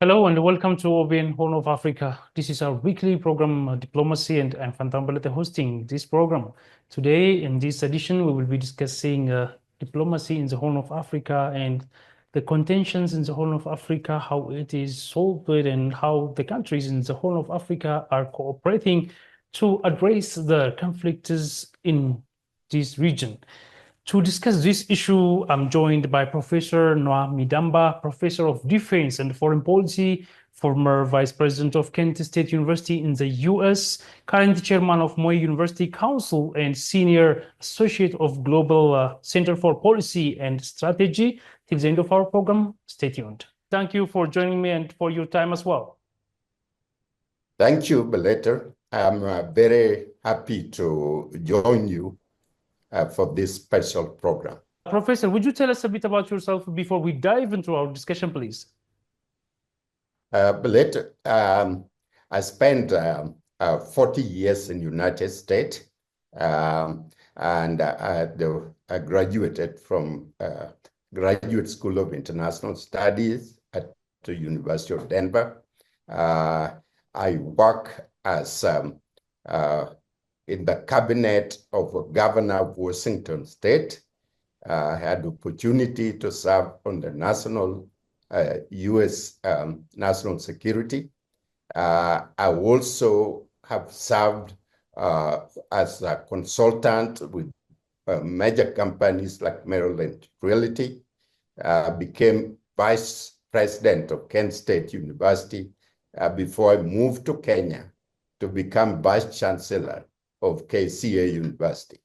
Hello and welcome to OBN Horn of Africa. This is our weekly program, Diplomacy, and I'm Fantambalete hosting this program. Today, in this edition, we will be discussing diplomacy in the Horn of Africa and the contentions in the Horn of Africa, how it is solved, and how the countries in the Horn of Africa are cooperating to address the conflicts in this region. To discuss this issue, I'm joined by Professor Noah Midamba, Professor of Defense and Foreign Policy, former Vice President of Kent State University in the US, current Chairman of Moi University Council, and Senior Associate of Global Center for Policy and Strategy. Till the end of our program, stay tuned. Thank you for joining me and for your time as well. Thank you, Beleter. I'm very happy to join you for this special program. Professor, would you tell us a bit about yourself before we dive into our discussion, please? Beleter, I spent 40 years in the United States, and I graduated from Graduate School of International Studies at the University of Denver. I work as in the cabinet of Governor of Washington State. I had the opportunity to serve on the national U.S. national security. I also have served as a consultant with major companies like Maryland Realty. Became vice president of Kent State University before I moved to Kenya to become vice chancellor of KCA University.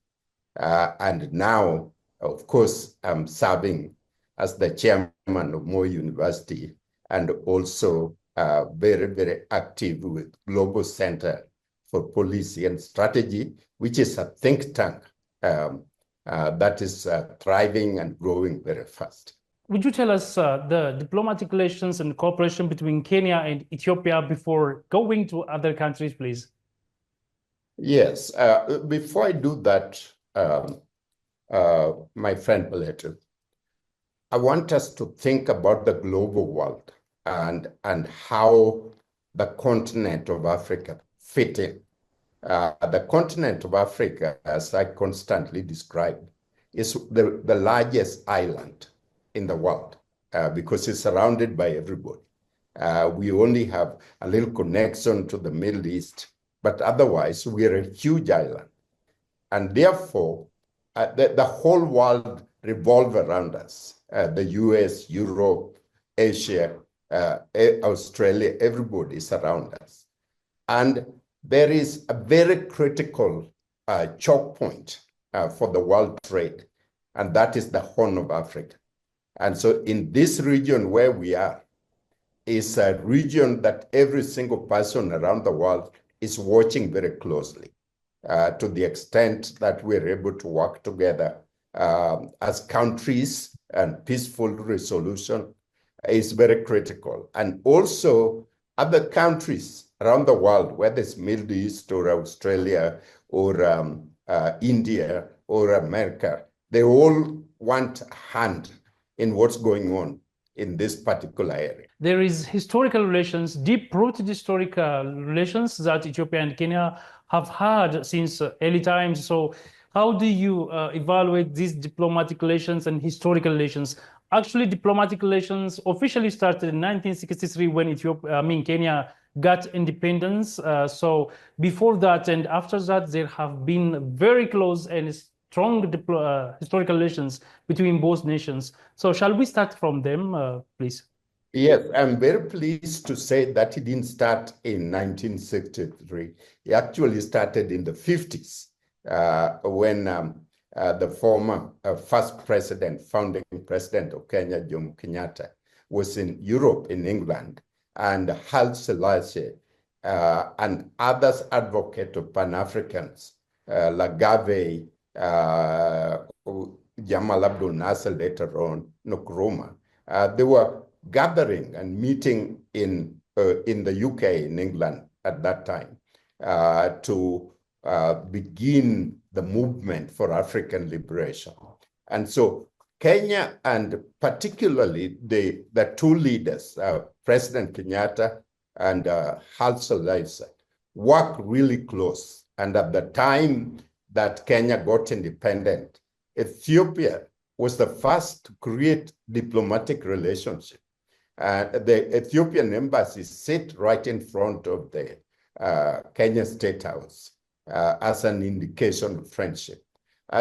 And now, of course, I'm serving as the chairman of Moi University and also very, very active with Global Center for Policy and Strategy, which is a think tank that is thriving and growing very fast. Would you tell us the diplomatic relations and cooperation between Kenya and Ethiopia before going to other countries, please? Yes. Before I do that, my friend Beleter, I want us to think about the global world and how the continent of Africa fit in. The continent of Africa, as I constantly describe, is the largest island in the world because it's surrounded by everybody. We only have a little connection to the Middle East, but otherwise we are a huge island. And therefore, the whole world revolves around us. The US, Europe, Asia, Australia, everybody is around us. And there is a very critical choke point for the world trade, and that is the Horn of Africa. And so in this region where we are, is a region that every single person around the world is watching very closely to the extent that we're able to work together as countries, and peaceful resolution is very critical. And also other countries around the world, whether it's Middle East or Australia or India or America, they all want a hand in what's going on in this particular area. There is historical relations, deep-rooted historical relations that Ethiopia and Kenya have had since early times. So how do you evaluate these diplomatic relations and historical relations? Actually, diplomatic relations officially started in 1963 when Kenya got independence. So before that and after that, there have been very close and strong historical relations between both nations. So shall we start from them, please? Yes, I'm very pleased to say that it didn't start in 1963. It actually started in the 50s when the former first president, founding president of Kenya, Jomo Kenyatta, was in Europe, in England, and Haile Selassie and others advocate of Pan-Africans, Lagave, Jamal Abdel Nasser later on, Nkrumah, they were gathering and meeting in the UK, in England at that time, to begin the movement for African liberation. And so Kenya, and particularly the two leaders, President Kenyatta and Haile Selassie, work really close. And at the time that Kenya got independent, Ethiopia was the first to create diplomatic relationship. The Ethiopian embassy sit right in front of the Kenya State House as an indication of friendship.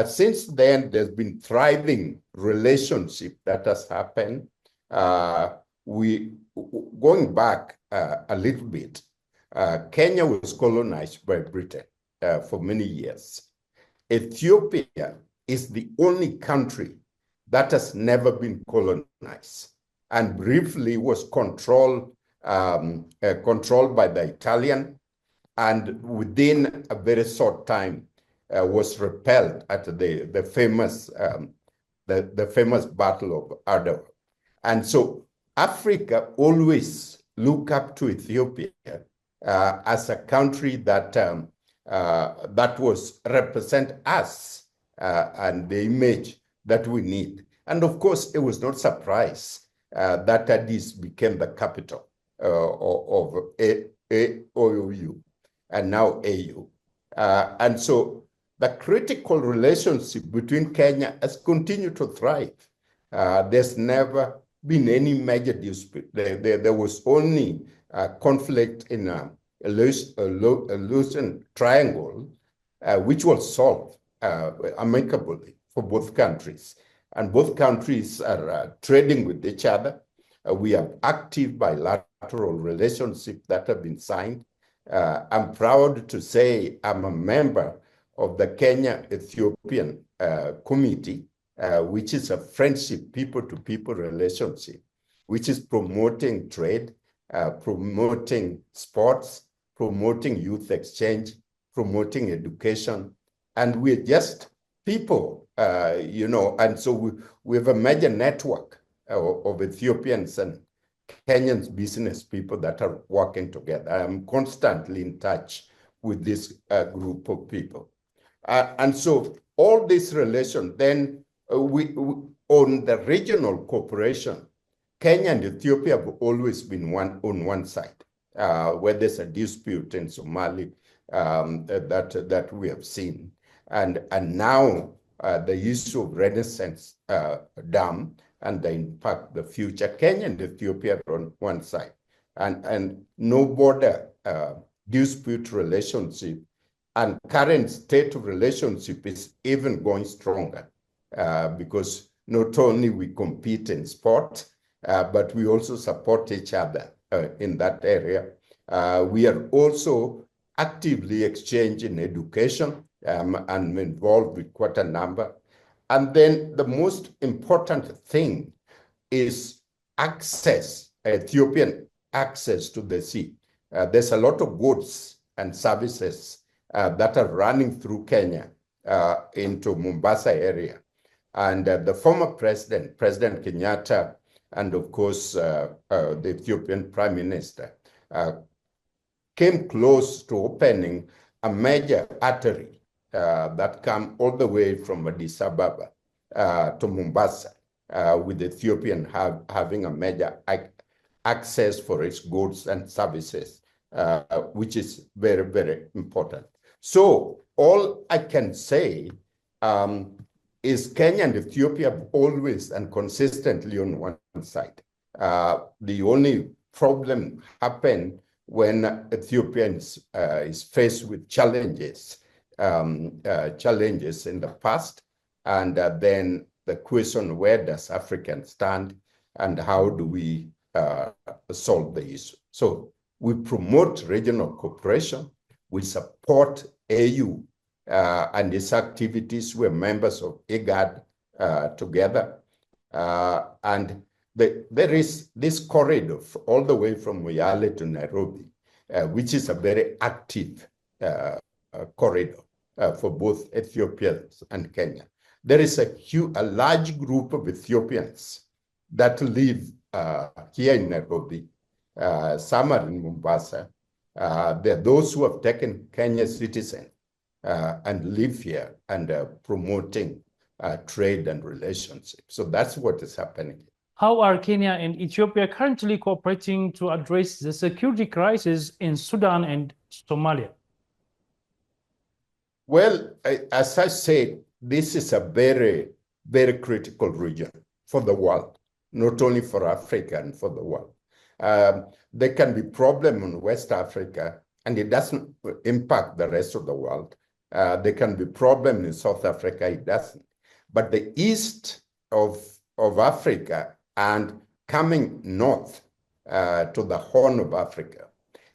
Since then, there's been thriving relationship that has happened. Going back a little bit, Kenya was colonized by Britain for many years. Ethiopia is the only country that has never been colonized, and briefly was controlled by the Italian, and within a very short time was repelled at the famous Battle of Adwa. And so Africa always look up to Ethiopia as a country that was represent us and the image that we need. And of course, it was not surprise that Addis became the capital of OU and now AU. And so the critical relationship between Kenya has continued to thrive. There's never been any major dispute. There was only conflict in a Aleutian Triangle, which was solved amicably for both countries. And both countries are trading with each other. We have active bilateral relationships that have been signed. I'm proud to say I'm a member of the Kenya-Ethiopian Committee, which is a friendship, people-to-people relationship, which is promoting trade, promoting sports, promoting youth exchange, promoting education. And we're just people, and so we have a major network of Ethiopians and Kenyans business people that are working together. I'm constantly in touch with this group of people. And so all this relation, then we on the regional cooperation, Kenya and Ethiopia have always been on one side. Where there's a dispute in Somali that we have seen. And now the issue of Renaissance Dam and the impact, the future, Kenya and Ethiopia are on one side. And no border dispute relationship, and current state of relationship is even going stronger because not only we compete in sport, but we also support each other in that area. We are also actively exchanging education and involved with quite a number. And then the most important thing is access, Ethiopian access to the sea. There's a lot of goods and services that are running through Kenya into Mombasa area. And the former President Kenyatta, and of course, the Ethiopian Prime Minister, came close to opening a major artery that come all the way from Addis Ababa to Mombasa, with Ethiopian having a major access for its goods and services, which is very, very important. So all I can say is Kenya and Ethiopia have always and consistently on one side. The only problem happened when Ethiopia is faced with challenges in the past, and then the question, where does Africa stand and how do we solve the issue? So we promote regional cooperation, we support AU and its activities. We're members of IGAD together. And there is this corridor all the way from Moyale to Nairobi, which is a very active corridor for both Ethiopians and Kenya. There is a large group of Ethiopians that live here in Nairobi. Some are in Mombasa. There are those who have taken Kenya's citizen and live here and promoting trade and relationships. So that's what is happening. How are Kenya and Ethiopia currently cooperating to address the security crisis in Sudan and Somalia? Well, as I said, this is a very, very critical region for the world, not only for Africa and for the world. There can be problem in West Africa, and it doesn't impact the rest of the world. There can be problem in South Africa, it doesn't. But the east of Africa and coming north to the Horn of Africa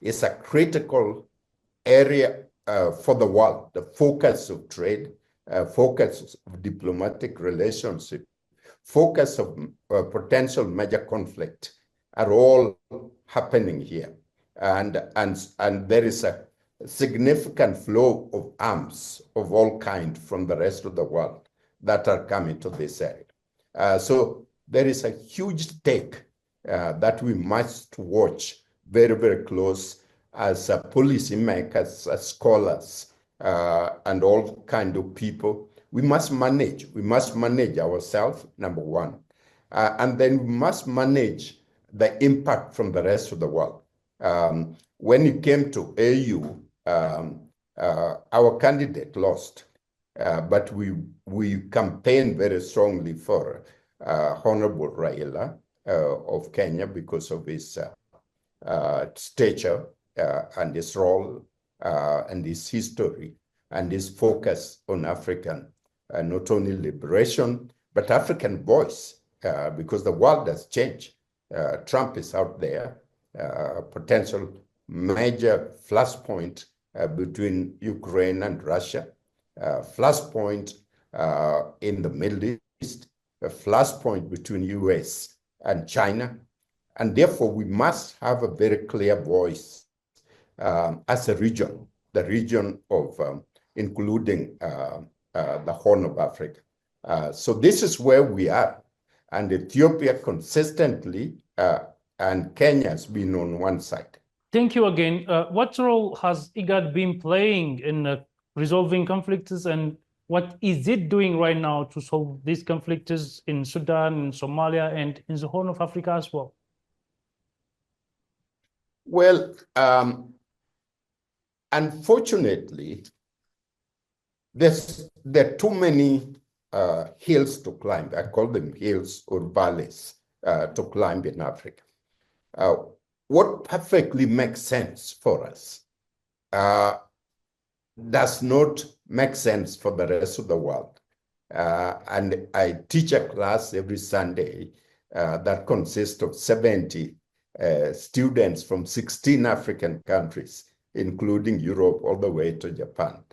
is a critical area for the world, the focus of trade, focus of diplomatic relationship, focus of potential major conflict are all happening here. And there is a significant flow of arms of all kinds from the rest of the world that are coming to this area. So there is a huge stake that we must watch very, very close as policymakers, as scholars, and all kind of people. We must manage ourselves, number one. And then we must manage the impact from the rest of the world. When it came to AU, our candidate lost, but we campaigned very strongly for Honorable Raila of Kenya because of his stature and his role and his history and his focus on African, not only liberation, but African voice, because the world has changed. Trump is out there, potential major flashpoint between Ukraine and Russia, flashpoint in the Middle East, a flashpoint between US and China. And therefore, we must have a very clear voice as a region, the region of including the Horn of Africa. So this is where we are. And Ethiopia consistently and Kenya has been on one side. Thank you again. What role has IGAD been playing in resolving conflicts, and what is it doing right now to solve these conflicts in Sudan, in Somalia, and in the Horn of Africa as well? Well, unfortunately, there are too many hills to climb. I call them hills or valleys to climb in Africa. What perfectly makes sense for us does not make sense for the rest of the world. And I teach a class every Sunday that consists of 70 students from 16 African countries, including Europe all the way to Japan.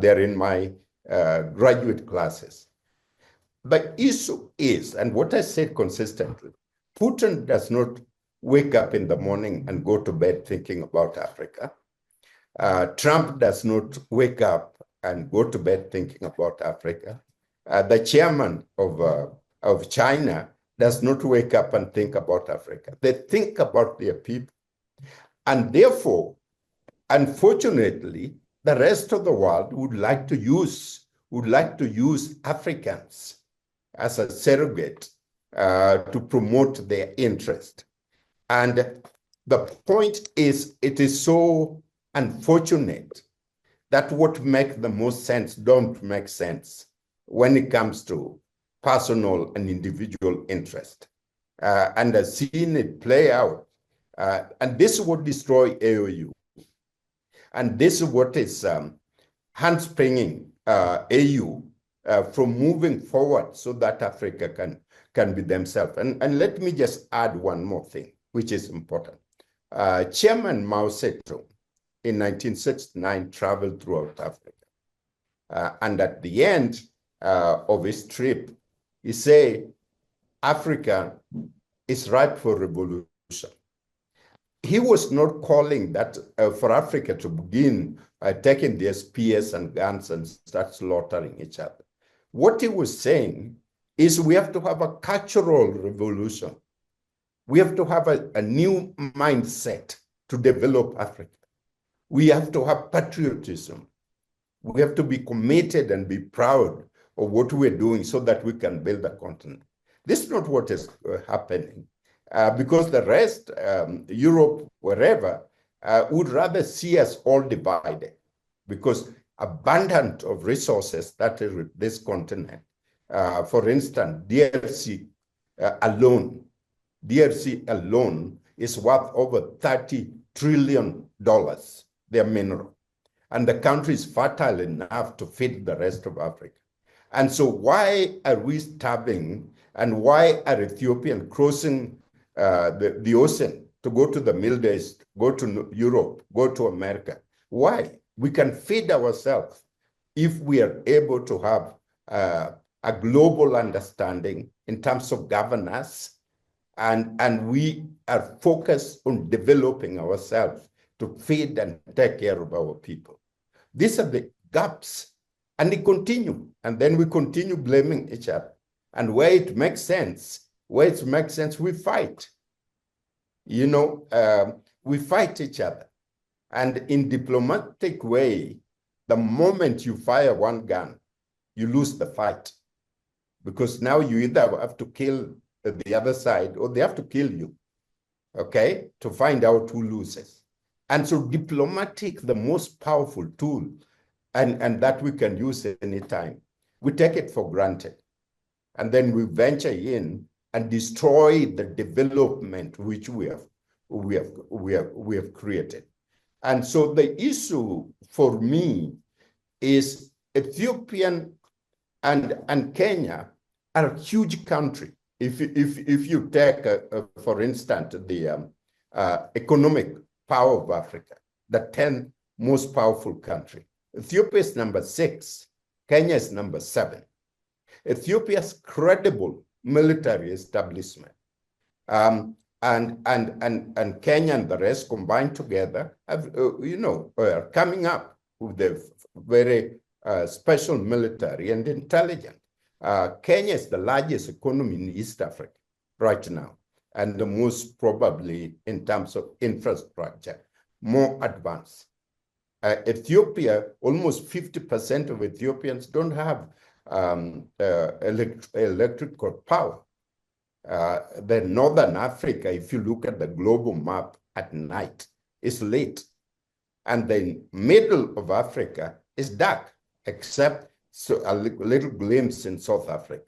They're in my graduate classes. The issue is, and what I said consistently, Putin does not wake up in the morning and go to bed thinking about Africa. Trump does not wake up and go to bed thinking about Africa. The chairman of China does not wake up and think about Africa. They think about their people. And therefore, unfortunately, the rest of the world would like to use Africans as a surrogate to promote their interest. And the point is, it is so unfortunate that what makes the most sense don't make sense when it comes to personal and individual interest. And I've seen it play out. And this would destroy AOU. And this is what is handspringing AU from moving forward so that Africa can be themselves. And let me just add one more thing, which is important. Chairman Mao Zedong in 1969 traveled throughout Africa. And at the end of his trip, he said, Africa is ripe for revolution. He was not calling that for Africa to begin taking their spears and guns and start slaughtering each other. What he was saying is we have to have a cultural revolution. We have to have a new mindset to develop Africa. We have to have patriotism. We have to be committed and be proud of what we're doing so that we can build a continent. This is not what is happening because the rest, Europe, wherever, would rather see us all divided because abundant of resources that is with this continent. For instance, DRC alone is worth over $30 trillion, their mineral. And the country is fertile enough to feed the rest of Africa. And so why are we starving and why are Ethiopians crossing the ocean to go to the Middle East, go to Europe, go to America? Why? We can feed ourselves if we are able to have a global understanding in terms of governance, and we are focused on developing ourselves to feed and take care of our people. These are the gaps, and they continue, and then we continue blaming each other. And where it makes sense, we fight. You know, we fight each other. And in diplomatic way, the moment you fire one gun, you lose the fight. Because now you either have to kill the other side or they have to kill you, okay, to find out who loses. And so diplomatic, the most powerful tool, and that we can use anytime, we take it for granted. And then we venture in and destroy the development which we have created. And so the issue for me is Ethiopia and Kenya are a huge country. If you take, for instance, the economic power of Africa, the 10th most powerful country, Ethiopia is number 6, Kenya is number 7. Ethiopia's credible military establishment, and Kenya and the rest combined together have, are coming up with a very special military and intelligence. Kenya is the largest economy in East Africa right now, and the most probably in terms of infrastructure, more advanced. Ethiopia, almost 50% of Ethiopians don't have electrical power. The Northern Africa, if you look at the global map at night, is lit. And the middle of Africa is dark, except a little glimpse in South Africa.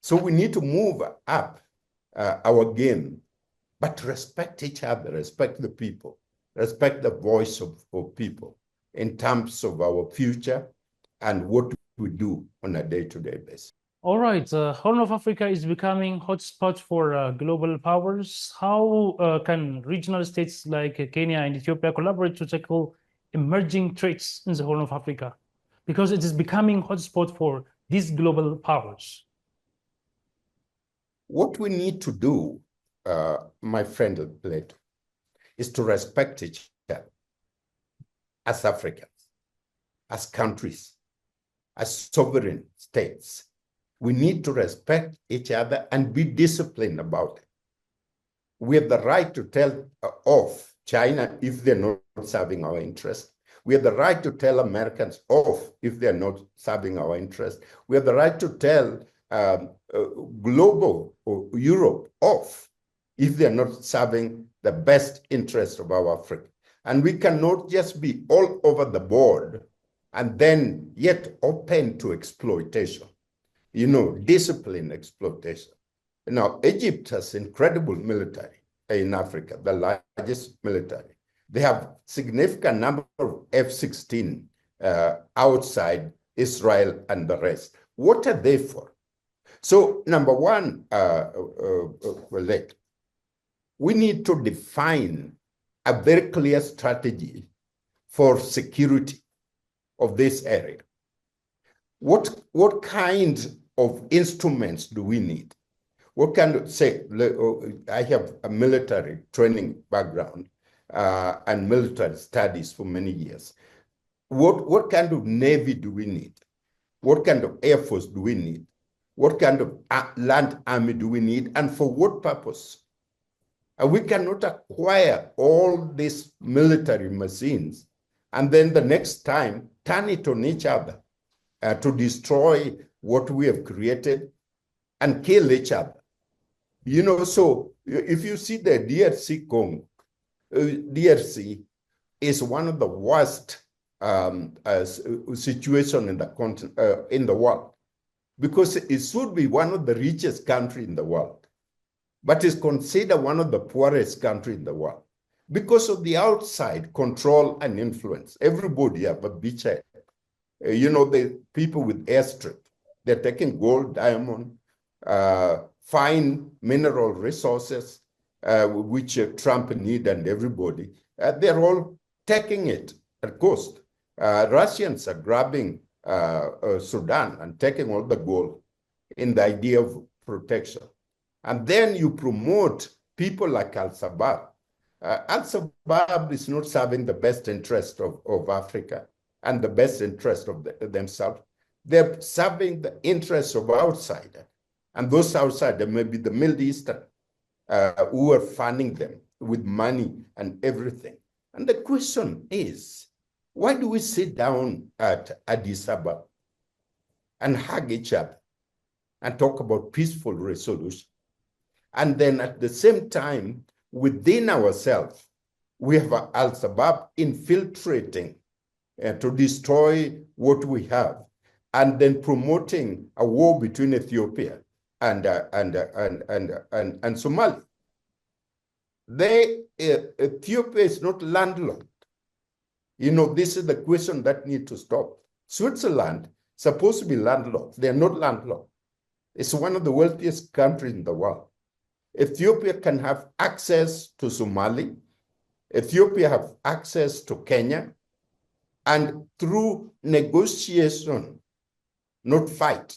So we need to move up our game, but respect each other, respect the people, respect the voice of people in terms of our future and what we do on a day-to-day basis. All right, Horn of Africa is becoming hotspot for global powers. How can regional states like Kenya and Ethiopia collaborate to tackle emerging threats in the Horn of Africa? Because it is becoming hotspot for these global powers. What we need to do, my friend Plato, is to respect each other as Africans, as countries, as sovereign states. We need to respect each other and be disciplined about it. We have the right to tell off China if they're not serving our interest. We have the right to tell Americans off if they're not serving our interest. We have the right to tell global or Europe off if they're not serving the best interest of our Africa. And we cannot just be all over the board and then yet open to exploitation. You know, discipline exploitation. Now, Egypt has incredible military in Africa, the largest military. They have significant number of F-16 outside Israel and the rest. What are they for? So, number one, we need to define a very clear strategy for security of this area. What kind of instruments do we need? What kind of, say, I have a military training background and military studies for many years. What kind of Navy do we need? What kind of Air Force do we need? What kind of land army do we need? And for what purpose? And we cannot acquire all these military machines and then the next time turn it on each other to destroy what we have created and kill each other. So if you see the DRC Congo, DRC is one of the worst situation in the world, because it should be one of the richest country in the world, but is considered one of the poorest country in the world because of the outside control and influence. Everybody have a beachhead. The people with airstrip, they're taking gold, diamond, fine mineral resources, which Trump need and everybody. They're all taking it at cost. Russians are grabbing Sudan and taking all the gold in the idea of protection. And then you promote people like Al-Shabaab. Al-Shabaab is not serving the best interest of Africa and the best interest of themselves. They're serving the interests of outsiders. And those outsiders may be the Middle Eastern who are funding them with money and everything. And the question is, why do we sit down at Addis Ababa and hug each other and talk about peaceful resolution? And then at the same time, within ourselves, we have Al-Shabaab infiltrating to destroy what we have, and then promoting a war between Ethiopia and Somalia. Ethiopia is not landlocked. This is the question that needs to stop. Switzerland is supposed to be landlocked. They're not landlocked. It's one of the wealthiest countries in the world. Ethiopia can have access to Somalia. Ethiopia have access to Kenya. And through negotiation, not fight,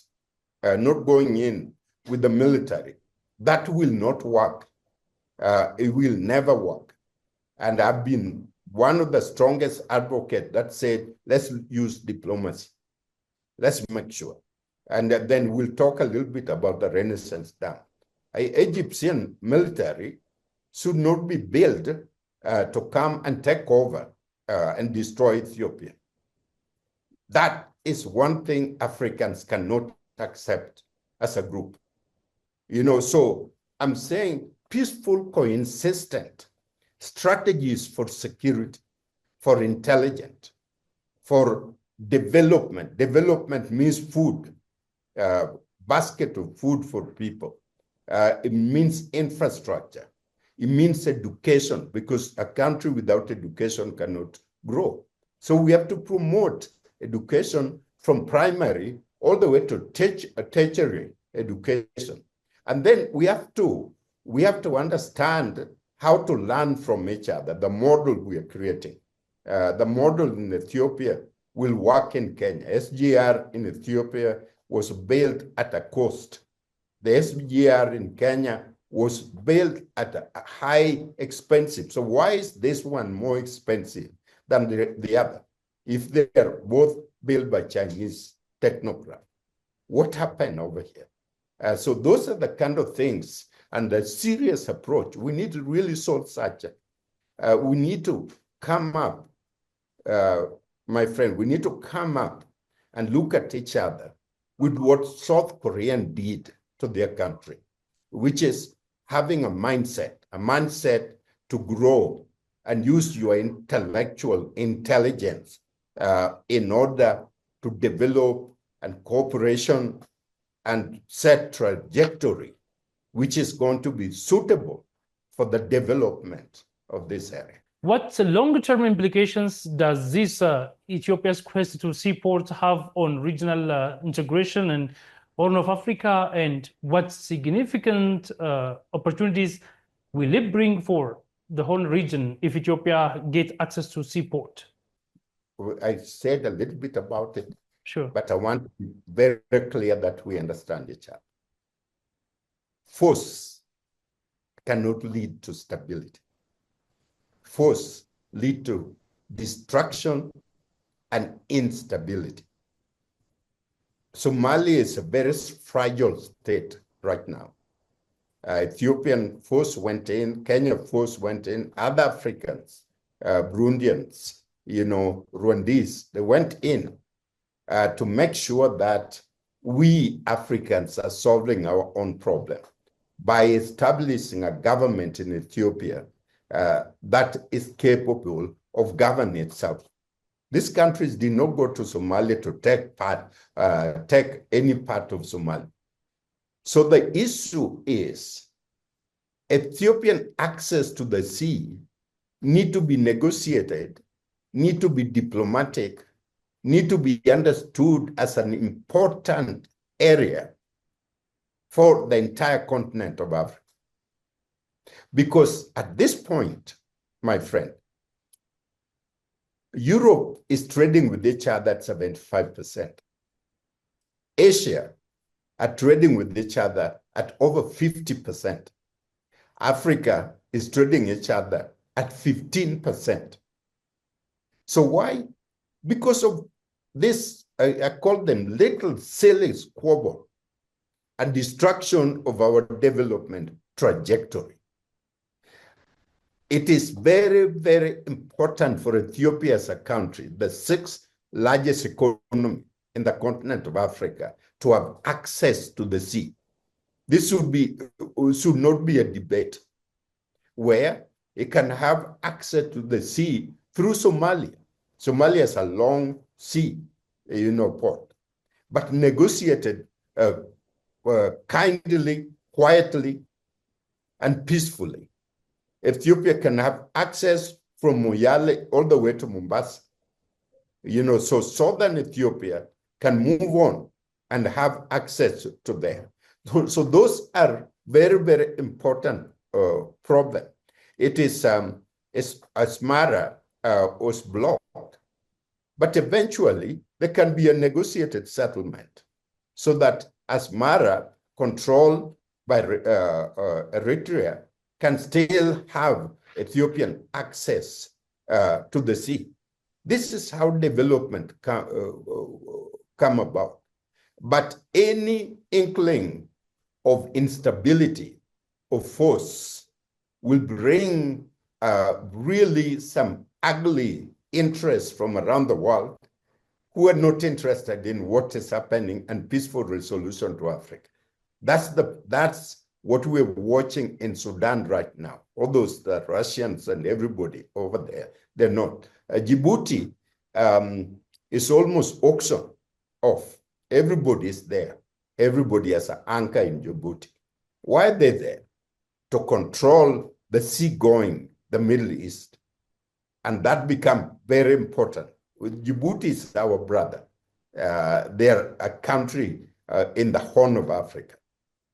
not going in with the military, that will not work. It will never work. And I've been one of the strongest advocates that said, let's use diplomacy. Let's make sure. And then we'll talk a little bit about the Renaissance Dam. Egyptian military should not be built to come and take over and destroy Ethiopia. That is one thing Africans cannot accept as a group. So I'm saying peaceful, consistent strategies for security, for intelligence, for development. Development means food, basket of food for people. It means infrastructure. It means education, because a country without education cannot grow. So we have to promote education from primary all the way to tertiary education. And then we have to understand how to learn from each other, the model we are creating. The model in Ethiopia will work in Kenya. SGR in Ethiopia was built at a cost. The SGR in Kenya was built at a high expensive. So why is this one more expensive than the other? If they are both built by Chinese technocrats, what happened over here? So those are the kind of things, and the serious approach. We need to really solve such. We need to come up, my friend, we need to come up and look at each other with what South Korea did to their country, which is having a mindset to grow and use your intellectual intelligence in order to develop and cooperation and set trajectory, which is going to be suitable for the development of this area. What longer-term implications does this Ethiopia's quest to seaport have on regional integration and Horn of Africa, and what significant opportunities will it bring for the whole region if Ethiopia gets access to seaport? I said a little bit about it, sure, but I want to be very, very clear that we understand each other. Force cannot lead to stability. Force leads to destruction and instability. Somalia is a very fragile state right now. Ethiopian force went in, Kenya force went in, other Africans, Burundians, Rwandese, they went in to make sure that we Africans are solving our own problem by establishing a government in Ethiopia that is capable of governing itself. These countries did not go to Somalia to take any part of Somalia. So the issue is Ethiopian access to the sea need to be negotiated, need to be diplomatic, need to be understood as an important area for the entire continent of Africa. Because at this point, my friend, Europe is trading with each other at 75%. Asia are trading with each other at over 50%. Africa is trading each other at 15%. So why? Because of this, I call them little silly squabble and destruction of our development trajectory. It is very, very important for Ethiopia as a country, the sixth largest economy in the continent of Africa, to have access to the sea. This should not be a debate where it can have access to the sea through Somalia. Somalia is a long sea, port, but negotiated kindly, quietly, and peacefully. Ethiopia can have access from Moyale all the way to Mombasa. So southern Ethiopia can move on and have access to there. So those are very, very important problems. It is Asmara was blocked, but eventually there can be a negotiated settlement so that Asmara, controlled by Eritrea, can still have Ethiopian access to the sea. This is how development come about. But any inkling of instability, of force, will bring really some ugly interests from around the world who are not interested in what is happening and peaceful resolution to Africa. That's what we're watching in Sudan right now. All those the Russians and everybody over there, they're not. Djibouti is almost auction off. Everybody is there. Everybody has an anchor in Djibouti. Why are they there? To control the seagoing, the Middle East. And that becomes very important. Djibouti is our brother. They're a country in the Horn of Africa.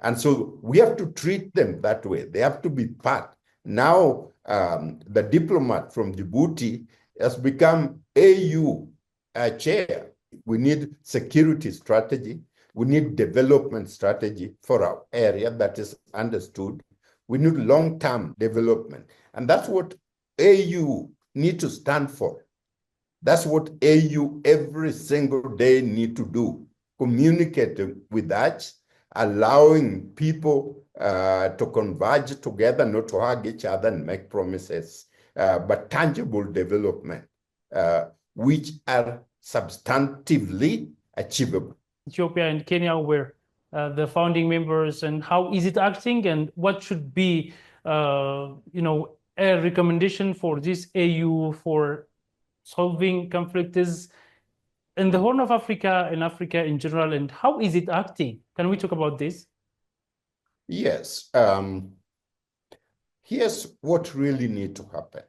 And so we have to treat them that way. They have to be part. Now, the diplomat from Djibouti has become AU chair. We need security strategy. We need development strategy for our area that is understood. We need long-term development. And that's what AU need to stand for. That's what AU every single day need to do. Communicate with us, allowing people to converge together, not to hug each other and make promises, but tangible development, which are substantively achievable. Ethiopia and Kenya were the founding members, and how is it acting, and what should be, a recommendation for this AU for solving conflicts in the Horn of Africa and Africa in general, and how is it acting? Can we talk about this? Yes. Here's what really needs to happen.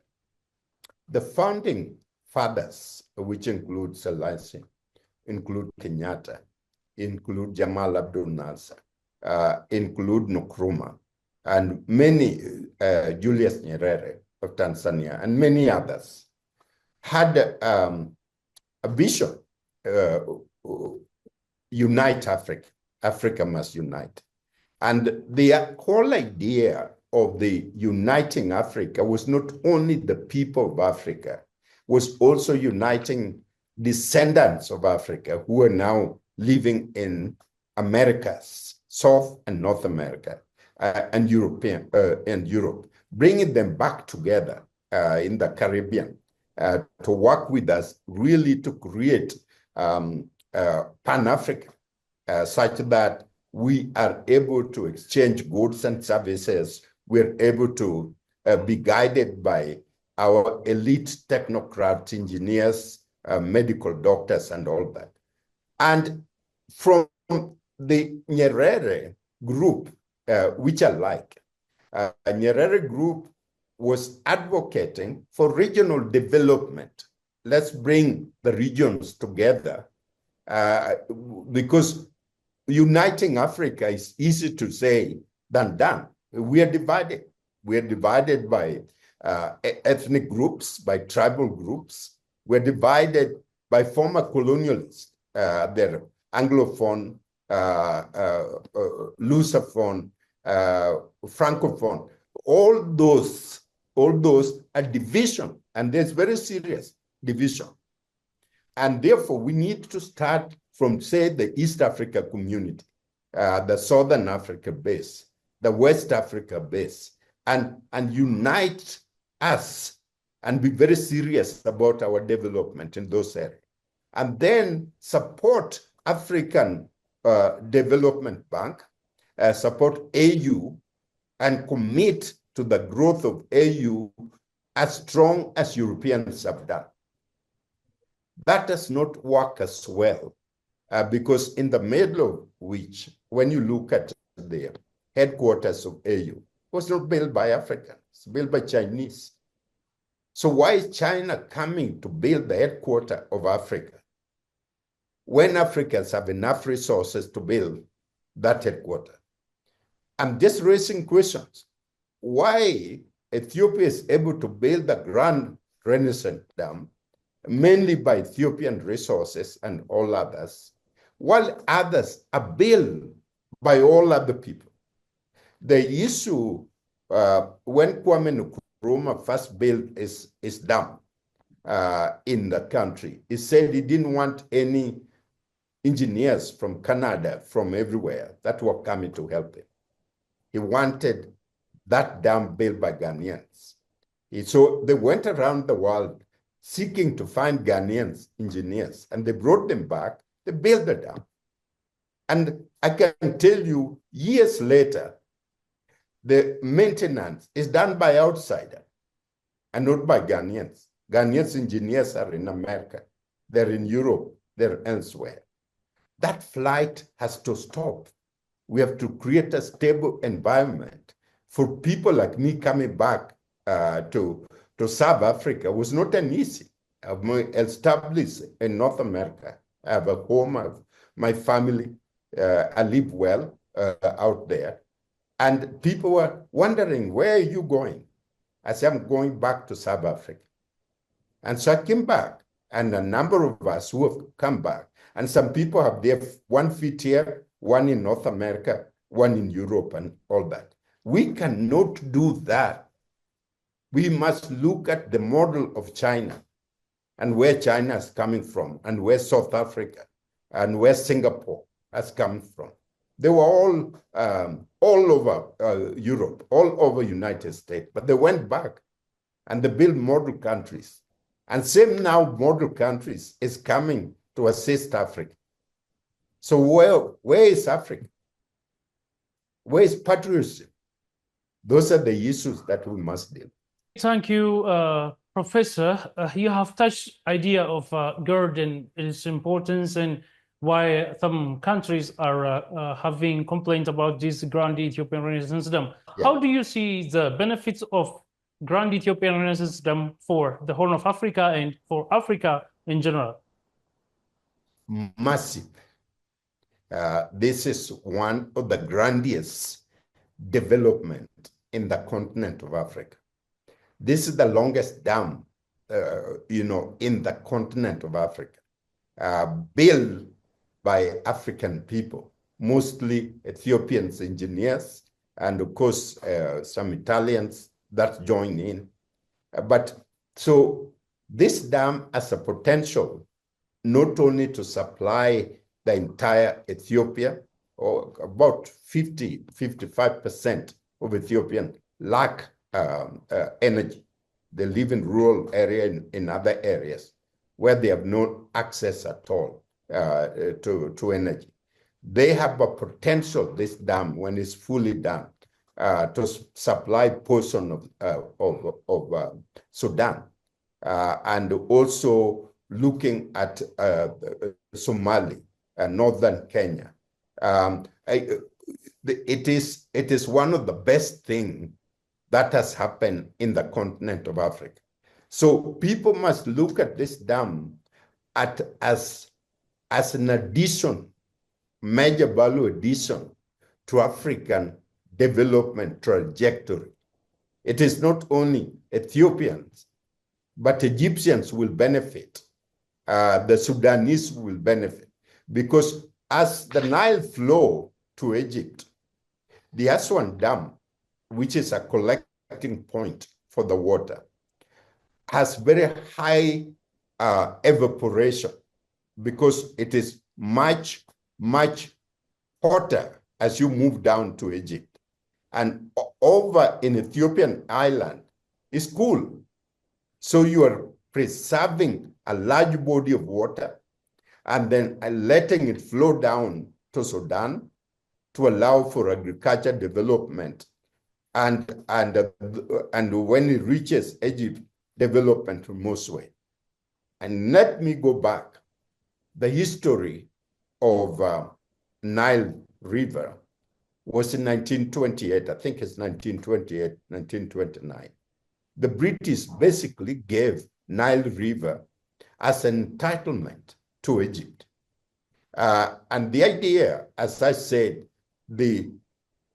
The founding fathers, which include Selassie, include Kenyatta, include Jamal Abdel Nasser, include Nkrumah, and many, Julius Nyerere of Tanzania, and many others, had a vision, unite Africa. Africa must unite. And the whole idea of the uniting Africa was not only the people of Africa, was also uniting descendants of Africa who are now living in Americas, South and North America, and Europe, bringing them back together in the Caribbean to work with us really to create Pan-Africa such that we are able to exchange goods and services. We're able to be guided by our elite technocrat engineers, medical doctors, and all that. And from the Nyerere group, which I like, Nyerere group was advocating for regional development. Let's bring the regions together because uniting Africa is easy to say than done. We are divided. We are divided by ethnic groups, by tribal groups. We're divided by former colonialists, their Anglophone, Lusophone, Francophone. All those are division, and there's very serious division. And therefore, we need to start from, say, the East Africa community, the Southern Africa base, the West Africa base, and unite us and be very serious about our development in those areas. And then support African Development Bank, support AU, and commit to the growth of AU as strong as Europeans have done. That does not work as well because in the middle of which, when you look at the headquarters of AU, was not built by Africans, built by Chinese. So why is China coming to build the headquarters of Africa when Africans have enough resources to build that headquarters? I'm just raising questions. Why Ethiopia is able to build the Grand Renaissance Dam mainly by Ethiopian resources and all others, while others are built by all other people. The issue when Kwame Nkrumah first built his dam in the country, he said he didn't want any engineers from Canada, from everywhere, that were coming to help him. He wanted that dam built by Ghanaians. So they went around the world seeking to find Ghanaians engineers, and they brought them back. They built the dam. And I can tell you, years later, the maintenance is done by outsiders and not by Ghanaians. Ghanaians engineers are in America. They're in Europe. They're elsewhere. That flight has to stop. We have to create a stable environment for people like me coming back to South Africa. It was not an easy. I'm established in North America. I have a home, I have my family. I live well out there. And people were wondering, where are you going? I said, I'm going back to South Africa. And so I came back, and a number of us who have come back, and some people have their 1 feet here, one in North America, one in Europe, and all that. We cannot do that. We must look at the model of China and where China is coming from, and where South Africa and where Singapore has come from. They were all over Europe, all over United States, but they went back and they built model countries. And same now, model countries is coming to assist Africa. So where is Africa? Where is patriotism? Those are the issues that we must deal with. Thank you, Professor. You have touched idea of GERD and its importance and why some countries are having complaints about this Grand Ethiopian Renaissance Dam. Yeah. How do you see the benefits of Grand Ethiopian Renaissance Dam for the Horn of Africa and for Africa in general? Massive. This is one of the grandest development in the continent of Africa. This is the longest dam, in the continent of Africa, built by African people, mostly Ethiopians engineers, and of course, some Italians that join in. But so this dam has a potential not only to supply the entire Ethiopia, or about 55% of Ethiopian lack energy. They live in rural area in other areas where they have no access at all to energy. they have a potential, this dam, when it's fully done, to supply portion of Sudan, and also looking at Somali and northern Kenya. It is one of the best things that has happened in the continent of Africa. So people must look at this dam as an addition, major value addition to African development trajectory. It is not only Ethiopians, but Egyptians will benefit. The Sudanese will benefit, because as the Nile flow to Egypt, the Aswan Dam, which is a collecting point for the water, has very high evaporation, because it is much, much hotter as you move down to Egypt. And over in Ethiopian island, it's cool. So you are preserving a large body of water and then letting it flow down to Sudan to allow for agriculture development. And when it reaches Egypt, development in most way. And let me go back. The history of Nile River was in 1928. I think it's 1928, 1929. The British basically gave Nile River as an entitlement to Egypt. And the idea, as I said, the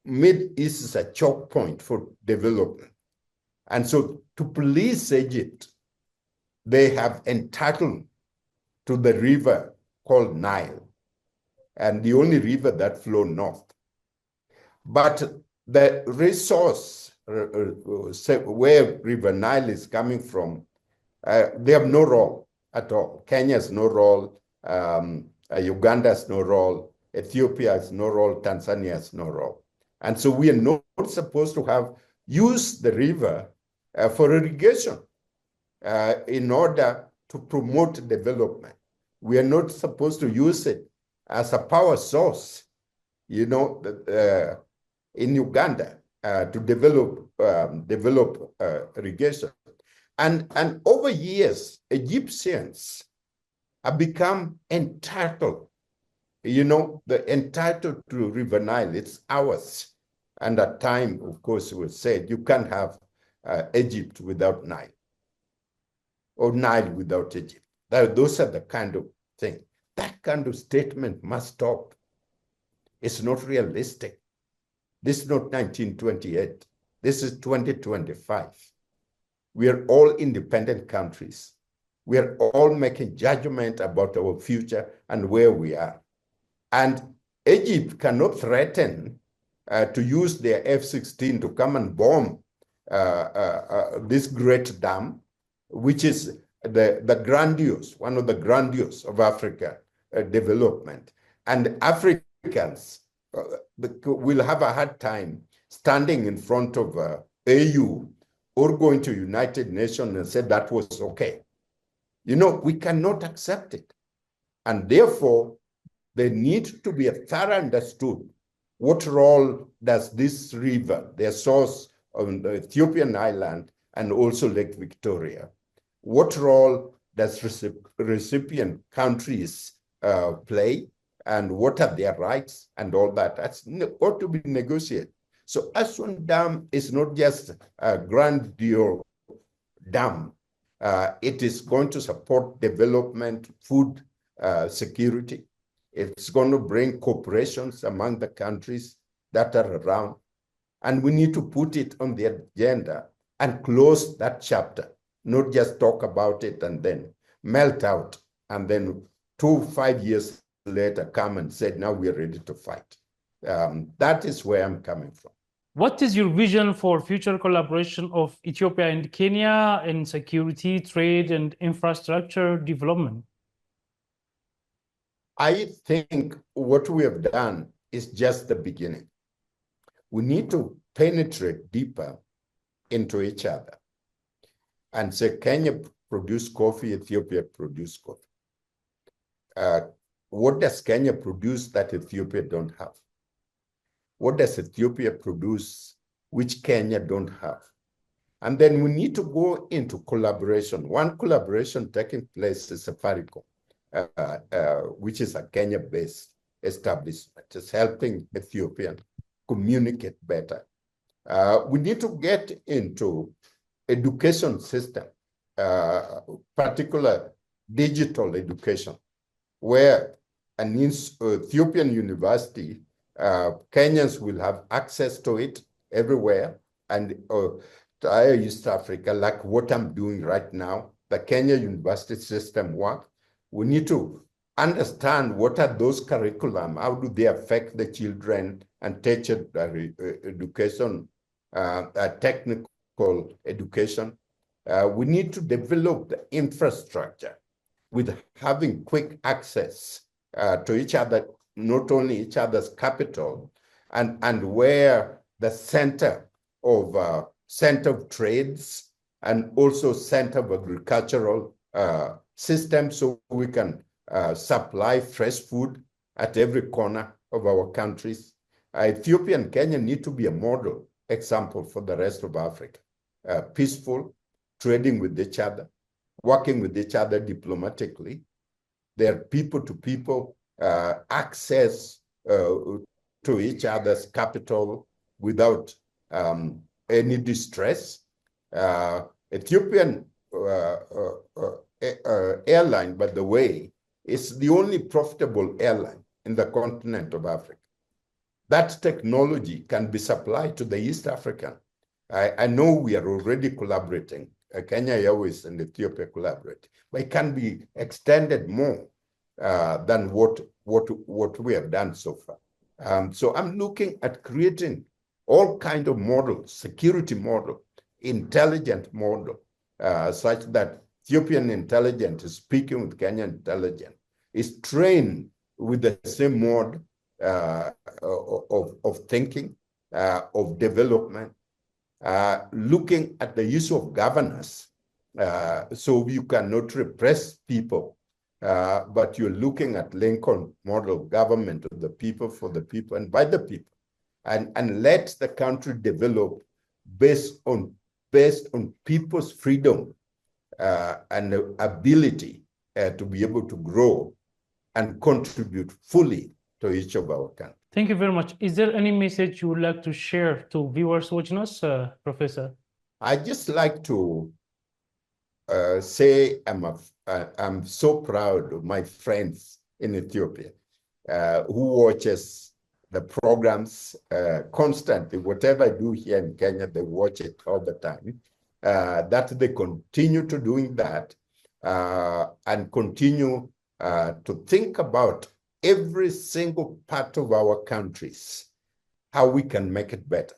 Mid East is a choke point for development. And so to police Egypt, they have entitled to the river called Nile, and the only river that flows north. But the resource where River Nile is coming from, they have no role at all. Kenya has no role, Uganda has no role, Ethiopia has no role, Tanzania has no role. And so we are not supposed to have used the river for irrigation in order to promote development. We are not supposed to use it as a power source, you know, in Uganda to develop irrigation. And over years, Egyptians have become entitled, you know, entitled to River Nile. It's ours. And at time, of course, it was said, you can't have Egypt without Nile, or Nile without Egypt. Those are the kind of thing. That kind of statement must stop. It's not realistic. This is not 1928. This is 2025. We are all independent countries. We are all making judgment about our future and where we are. And Egypt cannot threaten to use their F-16 to come and bomb this great dam, which is the grandiose, one of the grandiose of Africa development. And Africans will have a hard time standing in front of AU or going to United Nations and say that was okay. You know, we cannot accept it. And therefore, there needs to be a thorough understood what role does this river, their source on the Ethiopian island and also Lake Victoria, what role does recipient countries play, and what are their rights and all that? That's ought to be negotiated. So Aswan Dam is not just a grandiose dam. It is going to support development, food security. It's going to bring cooperations among the countries that are around. And we need to put it on the agenda and close that chapter, not just talk about it and then melt out, and then 5 years later come and say, now we're ready to fight. That is where I'm coming from. What is your vision for future collaboration of Ethiopia and Kenya in security, trade, and infrastructure development? I think what we have done is just the beginning. We need to penetrate deeper into each other and say, Kenya produce coffee, Ethiopia produce coffee. what does Kenya produce that Ethiopia don't have? What does Ethiopia produce which Kenya don't have? And then we need to go into collaboration. One collaboration taking place is Safaricom, which is a Kenya-based establishment. It's helping Ethiopian communicate better. We need to get into education system, particular digital education, where an Ethiopian university, Kenyans will have access to it everywhere, and to East Africa, like what I'm doing right now, the Kenya university system work. We need to understand what are those curriculum, how do they affect the children, and teacher education, technical education. We need to develop the infrastructure with having quick access to each other, not only each other's capital, and where the center of trades and also center of agricultural system, so we can supply fresh food at every corner of our countries. Ethiopia and Kenya need to be a model example for the rest of Africa. Peaceful, trading with each other, working with each other diplomatically. Their people-to-people access to each other's capital without any distress. Ethiopian airline, by the way, is the only profitable airline in the continent of Africa. That technology can be supplied to the East African. I know we are already collaborating. Kenya Airways and Ethiopia collaborate, but it can be extended more than what we have done so far. So I'm looking at creating all kind of models, security model, intelligent model, such that Ethiopian intelligence is speaking with Kenyan intelligence, is trained with the same mode of thinking, of development, looking at the issue of governance. So you cannot repress people, but you're looking at Lincoln model government of the people, for the people, and by the people, and let the country develop based on people's freedom and ability to be able to grow and contribute fully to each of our countries. Thank you very much. Is there any message you would like to share to viewers watching us, Professor? I just like to say I'm so proud of my friends in Ethiopia who watches the programs constantly. Whatever I do here in Kenya, they watch it all the time. That they continue to doing that and continue to think about every single part of our countries, how we can make it better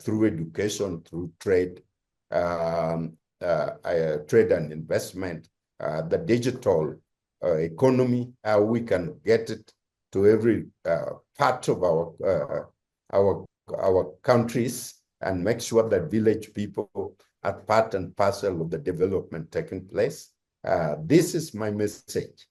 through education, through trade, trade and investment, the digital economy, how we can get it to every part of our countries, and make sure that village people are part and parcel of the development taking place. This is my message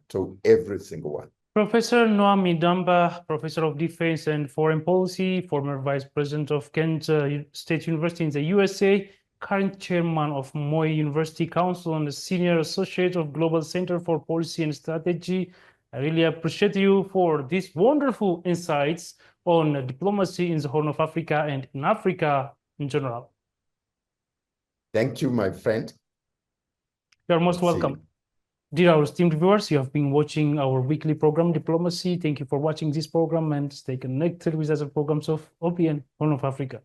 to every single one. Professor Noami Damba, Professor of Defense and Foreign Policy, former Vice President of Kent State University in the USA, current Chairman of Moi University Council and a Senior Associate of Global Center for Policy and Strategy. I really appreciate you for these wonderful insights on diplomacy in the Horn of Africa and in Africa in general. Thank you, my friend. You are most welcome. Dear our esteemed viewers, you have been watching our weekly program, Diplomacy. Thank you for watching this program and stay connected with other programs of OPN, Horn of Africa.